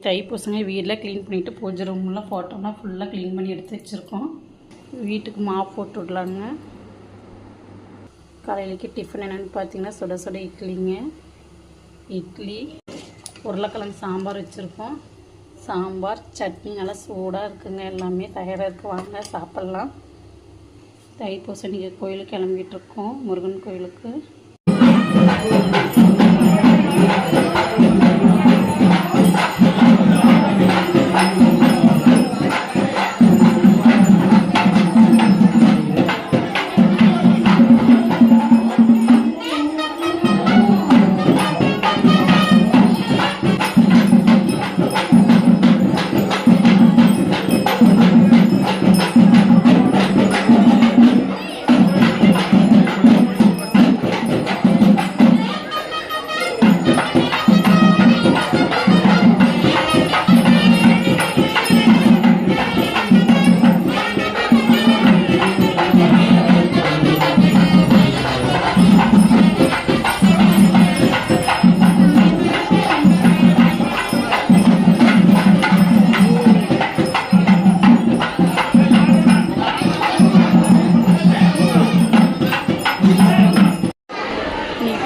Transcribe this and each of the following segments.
தைப்பூசங்க வீடெலாம் clean பண்ணிவிட்டு பூஜை ரூம்லாம் ஃபோட்டோலாம் ஃபுல்லாக க்ளீன் பண்ணி எடுத்து வச்சுருக்கோம். வீட்டுக்கு மாப் போட்டு விடலாங்க. காலையிலக்கு டிஃபன் என்னென்னு பார்த்தீங்கன்னா சுட சுட இட்லிங்க. இட்லி உருளைக்கிழங்கு சாம்பார் வச்சுருக்கோம். சாம்பார் சட்னி நல்லா சூடாக இருக்குங்க. எல்லாமே தயாராக இருக்குது, வாங்க சாப்பிட்லாம். தைப்பூசம் நீங்கள் கோயிலுக்கு கிளம்பிகிட்ருக்கோம், முருகன் கோயிலுக்கு.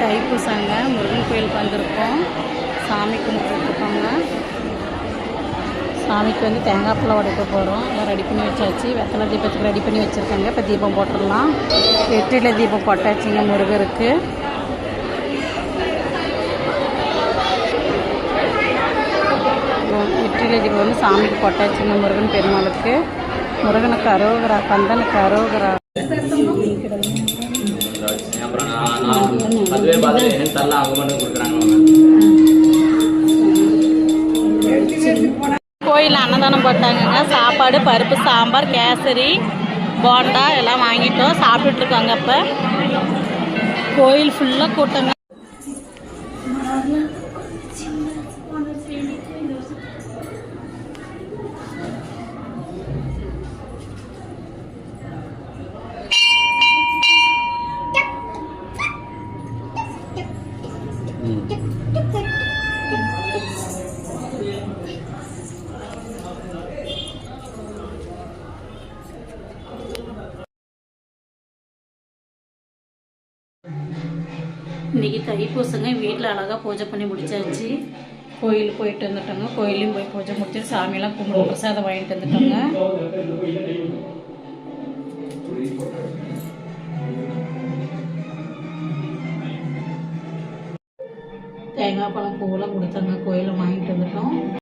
தைப்பூசங்க முருகன் கோயிலுக்கு வந்திருக்கோம். சாமி கும்பிட்டுருக்கோங்க. சாமிக்கு வந்து தேங்காய் பழம் உடைக்க போகிறோம். எல்லாம் ரெடி பண்ணி வச்சாச்சு. வெத்தலை தீபத்துக்கு ரெடி பண்ணி வச்சுருக்காங்க. இப்போ தீபம் போட்டுடலாம். வெற்றிலை தீபம் போட்டாச்சுங்க முருகருக்கு. வெற்றிலை தீபம் வந்து சாமிக்கு போட்டாச்சுங்க முருகன் பெருமாளுக்கு. முருகனுக்கு அரோகரா, கந்தனுக்கு அரோகரா. கோயில் அன்னதானம் போட்டாங்கங்க. சாப்பாடு, பருப்பு, சாம்பார், கேசரி, போண்டா எல்லாம் வாங்கிட்டோம், சாப்பிட்டுட்டு இருக்காங்க. இப்போ கோயில் ஃபுல்லாக கூட்டங்க. இன்றைக்கி தைப்பூசங்க. வீட்டில் அழகாக பூஜை பண்ணி முடிச்சாச்சு. கோயிலுக்கு போயிட்டு வந்துட்டோங்க. கோயிலையும் போய் பூஜை முடிச்சு சாமியெல்லாம் கும்பிட்டு பிரசாதம் வாங்கிட்டு வந்துட்டோங்க. தேங்காய் பழம் பூவெல்லாம் கொடுத்தாங்க. கோயிலை வாங்கிட்டு வந்துட்டோம்.